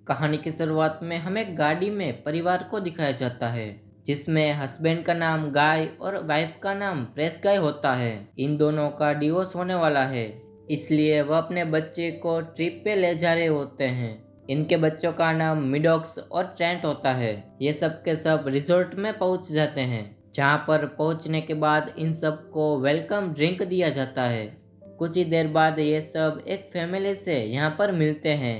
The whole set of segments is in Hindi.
कहानी की शुरुआत में हमें गाड़ी में परिवार को दिखाया जाता है जिसमें हस्बैंड का नाम गाय और वाइफ का नाम प्रेस गाय होता है। इन दोनों का डिवोर्स होने वाला है, इसलिए वह अपने बच्चे को ट्रिप पे ले जा रहे होते हैं। इनके बच्चों का नाम मिडॉक्स और ट्रेंट होता है। ये सब के सब रिजॉर्ट में पहुंच जाते हैं, जहां पर पहुंचने के बाद इन सब को वेलकम ड्रिंक दिया जाता है। कुछ ही देर बाद ये सब एक फैमिली से यहाँ पर मिलते हैं,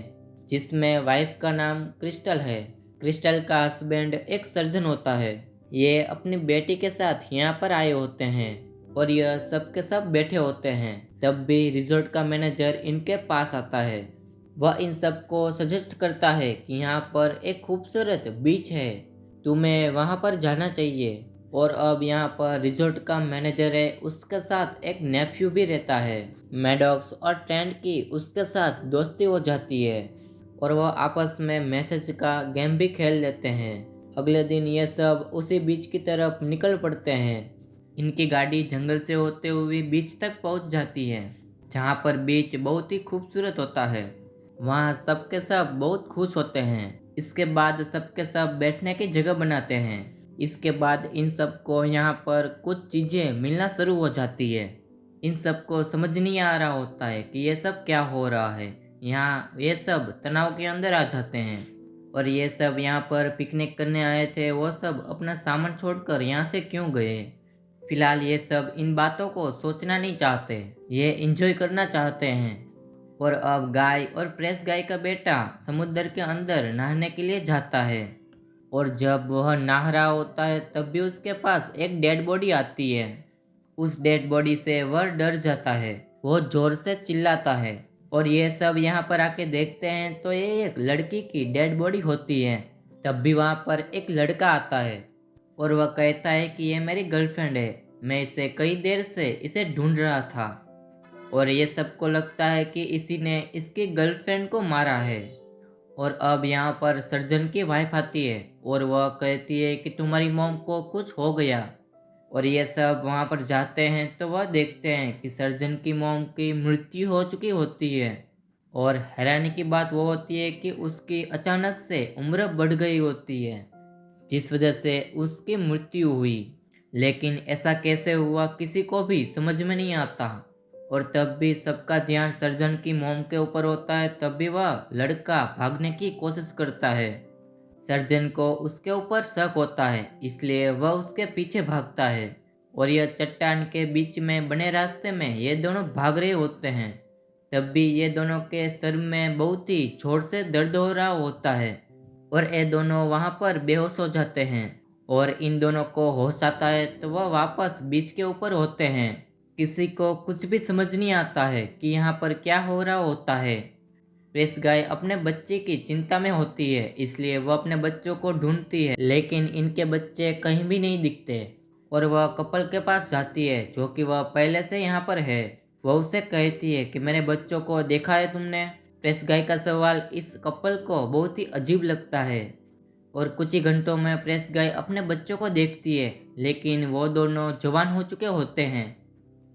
जिसमें वाइफ का नाम क्रिस्टल है। क्रिस्टल का हस्बैंड एक सर्जन होता है। ये अपनी बेटी के साथ यहाँ पर आए होते हैं और यह सब के सब बैठे होते हैं। तब भी रिजॉर्ट का मैनेजर इनके पास आता है। वह इन सब को सजेस्ट करता है कि यहाँ पर एक खूबसूरत बीच है, तुम्हें वहाँ पर जाना चाहिए। और अब यहाँ पर रिजॉर्ट का मैनेजर है, उसके साथ एक नेफ्यू भी रहता है। मैडॉक्स और ट्रेंट की उसके साथ दोस्ती हो जाती है और वह आपस में मैसेज का गेम भी खेल लेते हैं। अगले दिन ये सब उसी बीच की तरफ निकल पड़ते हैं। इनकी गाड़ी जंगल से होते हुए बीच तक पहुंच जाती है, जहां पर बीच बहुत ही खूबसूरत होता है। वहां सबके सब बहुत खुश होते हैं। इसके बाद सबके सब बैठने की जगह बनाते हैं। इसके बाद इन सबको यहाँ पर कुछ चीज़ें मिलना शुरू हो जाती है। इन सबको समझ नहीं आ रहा होता है कि ये सब क्या हो रहा है। यहाँ ये सब तनाव के अंदर आ जाते हैं और ये सब यहाँ पर पिकनिक करने आए थे, वो सब अपना सामान छोड़कर यहाँ से क्यों गए। फिलहाल ये सब इन बातों को सोचना नहीं चाहते, ये एंजॉय करना चाहते हैं। और अब गाय और प्रेस गाय का बेटा समुद्र के अंदर नहाने के लिए जाता है और जब वह नहा रहा होता है तब भी उसके पास एक डेड बॉडी आती है। उस डेड बॉडी से वह डर जाता है, वो जोर से चिल्लाता है और ये सब यहाँ पर आके देखते हैं तो ये एक लड़की की डेड बॉडी होती है। तब भी वहाँ पर एक लड़का आता है और वह कहता है कि ये मेरी गर्लफ्रेंड है, मैं इसे कई देर से इसे ढूंढ रहा था। और ये सबको लगता है कि इसी ने इसकी गर्लफ्रेंड को मारा है। और अब यहाँ पर सर्जन की वाइफ आती है और वह कहती है कि तुम्हारी मॉम को कुछ हो गया। और ये सब वहाँ पर जाते हैं तो वह देखते हैं कि सर्जन की मॉम की मृत्यु हो चुकी होती है। और हैरानी की बात वो होती है कि उसकी अचानक से उम्र बढ़ गई होती है, जिस वजह से उसकी मृत्यु हुई। लेकिन ऐसा कैसे हुआ किसी को भी समझ में नहीं आता। और तब भी सबका ध्यान सर्जन की मोम के ऊपर होता है। तब भी वह लड़का भागने की कोशिश करता है। सर्जन को उसके ऊपर शक होता है, इसलिए वह उसके पीछे भागता है। और यह चट्टान के बीच में बने रास्ते में ये दोनों भाग रहे होते हैं। तब भी ये दोनों के सर में बहुत ही जोर से दर्द हो रहा होता है और ये दोनों वहाँ पर बेहोश हो जाते हैं। और इन दोनों को होश आता है तो वह वापस बीच के ऊपर होते हैं। किसी को कुछ भी समझ नहीं आता है कि यहाँ पर क्या हो रहा होता है। प्रेस गाय अपने बच्चे की चिंता में होती है, इसलिए वह अपने बच्चों को ढूंढती है, लेकिन इनके बच्चे कहीं भी नहीं दिखते। और वह कपल के पास जाती है जो कि वह पहले से यहाँ पर है। वह उसे कहती है कि मेरे बच्चों को देखा है तुमने। प्रेस गाय का सवाल इस कपल को बहुत ही अजीब लगता है और कुछ ही घंटों में प्रेस गाय अपने बच्चों को देखती है, लेकिन वो दोनों जवान हो चुके होते हैं।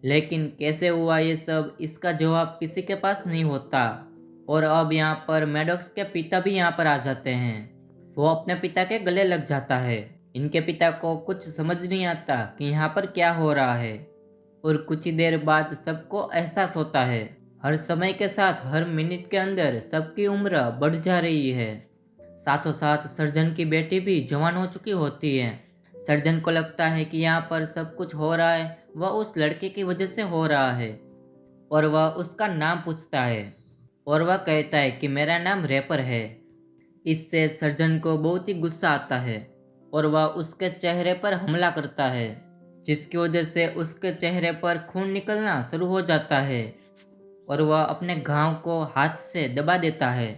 लेकिन कैसे हुआ ये सब, इसका जवाब किसी के पास नहीं होता। और अब यहाँ पर मैडॉक्स के पिता भी यहाँ पर आ जाते हैं। वो अपने पिता के गले लग जाता है। इनके पिता को कुछ समझ नहीं आता कि यहाँ पर क्या हो रहा है। और कुछ ही देर बाद सबको एहसास होता है, हर समय के साथ हर मिनट के अंदर सबकी उम्र बढ़ जा रही है। साथों साथ सर्जन की बेटी भी जवान हो चुकी होती है। सर्जन को लगता है कि यहाँ पर सब कुछ हो रहा है वह उस लड़के की वजह से हो रहा है और वह उसका नाम पूछता है और वह कहता है कि मेरा नाम रैपर है। इससे सर्जन को बहुत ही गुस्सा आता है और वह उसके चेहरे पर हमला करता है, जिसकी वजह से उसके चेहरे पर खून निकलना शुरू हो जाता है। और वह अपने घाव को हाथ से दबा देता है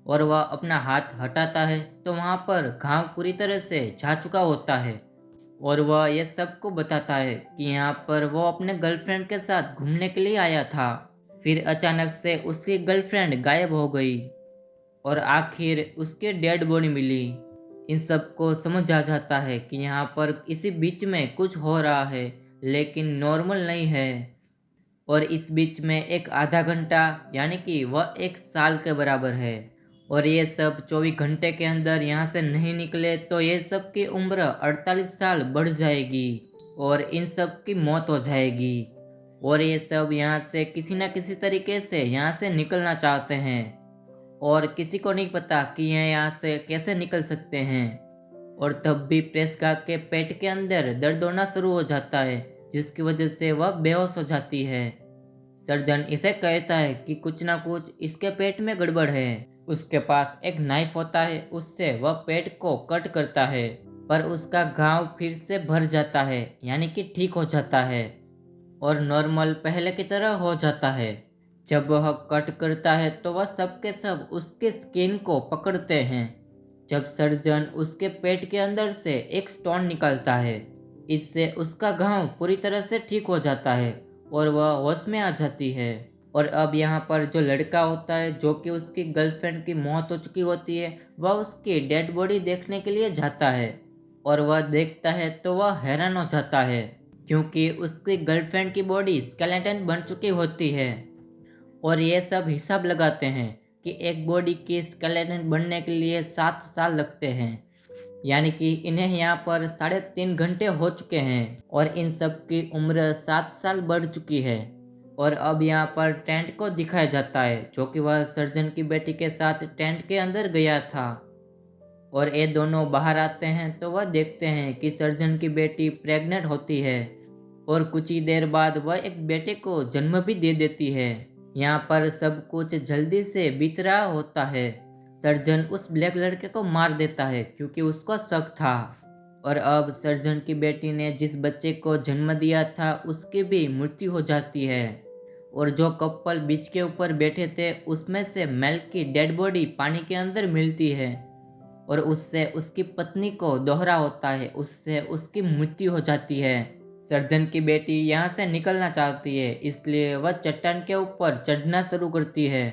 और वह अपना हाथ हटाता है तो वहाँ पर घाव पूरी तरह से जा चुका होता है। और वह यह सबको बताता है कि यहाँ पर वो अपने गर्लफ्रेंड के साथ घूमने के लिए आया था। फिर अचानक से उसकी गर्लफ्रेंड गायब हो गई और आखिर उसके डेड बॉडी मिली। इन सबको समझ आ जाता है कि यहाँ पर इसी बीच में कुछ हो रहा है, लेकिन नॉर्मल नहीं है। और इस बीच में एक आधा घंटा यानी कि वह एक साल के बराबर है। और ये सब 24 घंटे के अंदर यहाँ से नहीं निकले तो ये सब की उम्र 48 साल बढ़ जाएगी और इन सब की मौत हो जाएगी। और ये सब यहाँ से किसी न किसी तरीके से यहाँ से निकलना चाहते हैं और किसी को नहीं पता कि यह यहाँ से कैसे निकल सकते हैं। और तब भी प्रेस्का के पेट के अंदर दर्द होना शुरू हो जाता है, जिसकी वजह से वह बेहोश हो जाती है। सर्जन इसे कहता है कि कुछ ना कुछ इसके पेट में गड़बड़ है। उसके पास एक नाइफ होता है, उससे वह पेट को कट करता है, पर उसका घाव फिर से भर जाता है, यानी कि ठीक हो जाता है और नॉर्मल पहले की तरह हो जाता है। जब वह कट करता है तो वह सब के सब उसके स्किन को पकड़ते हैं। जब सर्जन उसके पेट के अंदर से एक स्टोन निकालता है, इससे उसका घाव पूरी तरह से ठीक हो जाता है और वह होश में आ जाती है। और अब यहाँ पर जो लड़का होता है, जो कि उसकी गर्लफ्रेंड की मौत हो चुकी होती है, वह उसकी डेड बॉडी देखने के लिए जाता है और वह देखता है तो वह हैरान हो जाता है, क्योंकि उसकी गर्लफ्रेंड की बॉडी स्केलेटन बन चुकी होती है। और ये सब हिसाब लगाते हैं कि एक बॉडी की स्केलेटन बनने के लिए 7 साल लगते हैं, यानी कि इन्हें यहाँ पर 3.5 घंटे हो चुके हैं और इन सब की उम्र 7 साल बढ़ चुकी है। और अब यहाँ पर टेंट को दिखाया जाता है, जो कि वह सर्जन की बेटी के साथ टेंट के अंदर गया था। और ये दोनों बाहर आते हैं तो वह देखते हैं कि सर्जन की बेटी प्रेग्नेंट होती है और कुछ ही देर बाद वह एक बेटे को जन्म भी दे देती है। यहाँ पर सब कुछ जल्दी से बीत रहा होता है। सर्जन उस ब्लैक लड़के को मार देता है क्योंकि उसको शक था। और अब सर्जन की बेटी ने जिस बच्चे को जन्म दिया था उसकी भी मृत्यु हो जाती है। और जो कपल बीच के ऊपर बैठे थे उसमें से मेल की डेड बॉडी पानी के अंदर मिलती है और उससे उसकी पत्नी को दोहरा होता है, उससे उसकी मृत्यु हो जाती है। सर्जन की बेटी यहाँ से निकलना चाहती है, इसलिए वह चट्टान के ऊपर चढ़ना शुरू करती है।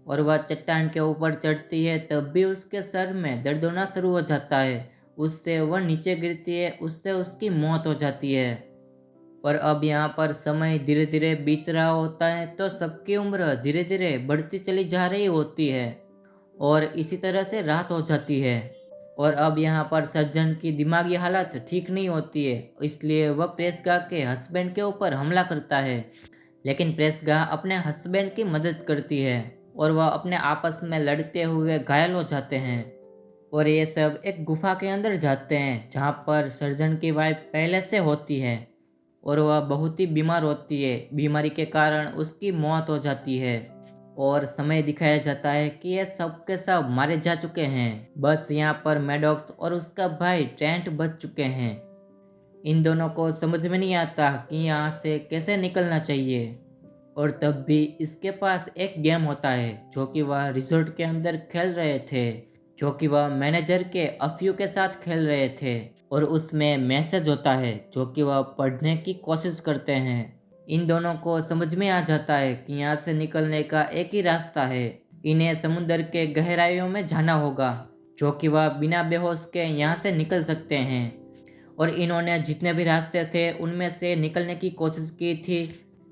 और वह चट्टान के ऊपर चढ़ती है तब भी उसके सर में दर्द होना शुरू हो जाता है, उससे वह नीचे गिरती है, उससे उसकी मौत हो जाती है। और अब यहाँ पर समय धीरे धीरे बीत रहा होता है तो सबकी उम्र धीरे धीरे बढ़ती चली जा रही होती है और इसी तरह से रात हो जाती है। और अब यहाँ पर सर्जन की दिमागी हालत ठीक नहीं होती है, इसलिए वह प्रेस्का के हस्बैंड के ऊपर हमला करता है। लेकिन प्रेस्का अपने हस्बैंड की मदद करती है और वह अपने आपस में लड़ते हुए घायल हो जाते हैं। और ये सब एक गुफा के अंदर जाते हैं जहाँ पर सर्जन की वाइफ पहले से होती है और वह बहुत ही बीमार होती है। बीमारी के कारण उसकी मौत हो जाती है और समय दिखाया जाता है कि ये सब के सब मारे जा चुके हैं। बस यहाँ पर मैडॉक्स और उसका भाई ट्रेंट बच चुके हैं। इन दोनों को समझ में नहीं आता कि यहाँ से कैसे निकलना चाहिए। और तब भी इसके पास एक गेम होता है जो कि वह रिजॉर्ट के अंदर खेल रहे थे, जो कि वह मैनेजर के अफियो के साथ खेल रहे थे। और उसमें मैसेज होता है जो कि वह पढ़ने की कोशिश करते हैं। इन दोनों को समझ में आ जाता है कि यहाँ से निकलने का एक ही रास्ता है, इन्हें समुद्र के गहराइयों में जाना होगा, जो कि वह बिना बेहोश के यहाँ से निकल सकते हैं। और इन्होंने जितने भी रास्ते थे उनमें से निकलने की कोशिश की थी,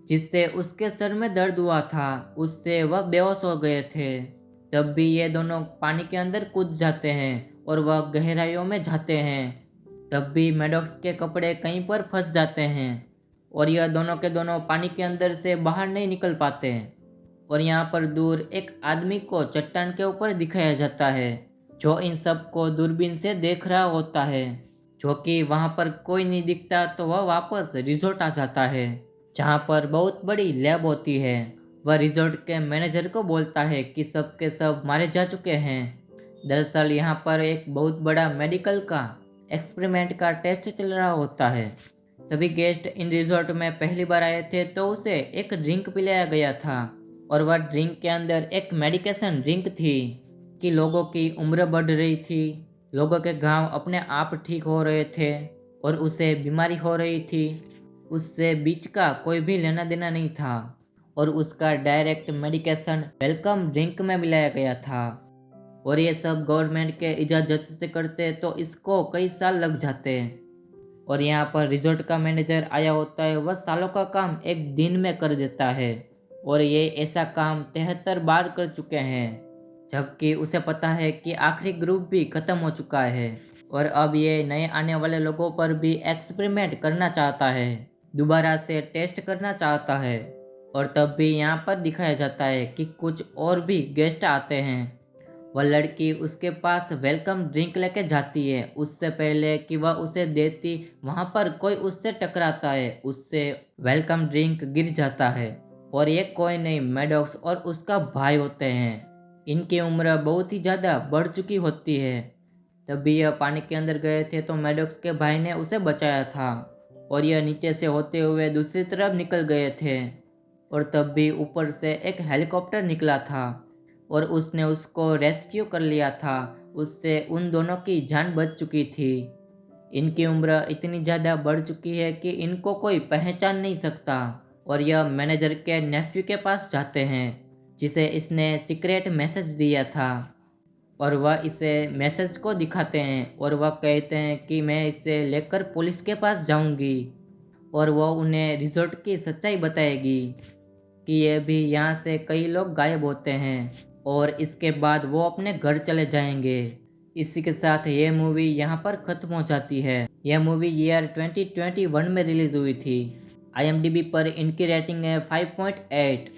जिससे उसके सर में दर्द हुआ था, उससे वह बेहोश हो गए थे। तब भी ये दोनों पानी के अंदर कूद जाते हैं और वह गहराइयों में जाते हैं। तब भी मैडॉक्स के कपड़े कहीं पर फंस जाते हैं और यह दोनों के दोनों पानी के अंदर से बाहर नहीं निकल पाते हैं। और यहाँ पर दूर एक आदमी को चट्टान के ऊपर दिखाया जाता है, जो इन सब को दूरबीन से देख रहा होता है। जो कि वहाँ पर कोई नहीं दिखता तो वह वापस रिजॉर्ट आ जाता है, जहाँ पर बहुत बड़ी लैब होती है। वह रिजॉर्ट के मैनेजर को बोलता है कि सब के सब मारे जा चुके हैं। दरअसल यहाँ पर एक बहुत बड़ा मेडिकल का एक्सपेरिमेंट का टेस्ट चल रहा होता है। सभी गेस्ट इन रिजॉर्ट में पहली बार आए थे तो उसे एक ड्रिंक पिलाया गया था और वह ड्रिंक के अंदर एक मेडिकेशन ड्रिंक थी कि लोगों की उम्र बढ़ रही थी, लोगों के घाव अपने आप ठीक हो रहे थे और उसे बीमारी हो रही थी। उससे बीच का कोई भी लेना देना नहीं था और उसका डायरेक्ट मेडिकेशन वेलकम ड्रिंक में मिलाया गया था। और ये सब गवर्नमेंट के इजाज़त से करते तो इसको कई साल लग जाते। और यहाँ पर रिजॉर्ट का मैनेजर आया होता है, वह सालों का काम एक दिन में कर देता है और ये ऐसा काम 73 बार कर चुके हैं। जबकि उसे पता है कि आखिरी ग्रुप भी खत्म हो चुका है और अब ये नए आने वाले लोगों पर भी एक्सपेरिमेंट करना चाहता है, दोबारा से टेस्ट करना चाहता है। और तब भी यहाँ पर दिखाया जाता है कि कुछ और भी गेस्ट आते हैं। वह लड़की उसके पास वेलकम ड्रिंक लेके जाती है। उससे पहले कि वह उसे देती, वहाँ पर कोई उससे टकराता है, उससे वेलकम ड्रिंक गिर जाता है और ये कोई नहीं, मैडॉक्स और उसका भाई होते हैं। इनकी उम्र बहुत ही ज़्यादा बढ़ चुकी होती है। तभी यह पानी के अंदर गए थे तो मैडॉक्स के भाई ने उसे बचाया था और यह नीचे से होते हुए दूसरी तरफ निकल गए थे। और तब भी ऊपर से एक हेलीकॉप्टर निकला था और उसने उसको रेस्क्यू कर लिया था। उससे उन दोनों की जान बच चुकी थी। इनकी उम्र इतनी ज़्यादा बढ़ चुकी है कि इनको कोई पहचान नहीं सकता। और यह मैनेजर के नेफ्यू के पास जाते हैं, जिसे इसने सीक्रेट मैसेज दिया था। और वह इसे मैसेज को दिखाते हैं और वह कहते हैं कि मैं इसे लेकर पुलिस के पास जाऊंगी और वह उन्हें रिजॉर्ट की सच्चाई बताएगी कि ये भी यहाँ से कई लोग गायब होते हैं और इसके बाद वो अपने घर चले जाएंगे। इसी के साथ ये मूवी यहाँ पर ख़त्म हो जाती है। यह मूवी ईयर 2021 में रिलीज़ हुई थी। IMDb पर इनकी रेटिंग है 5.8।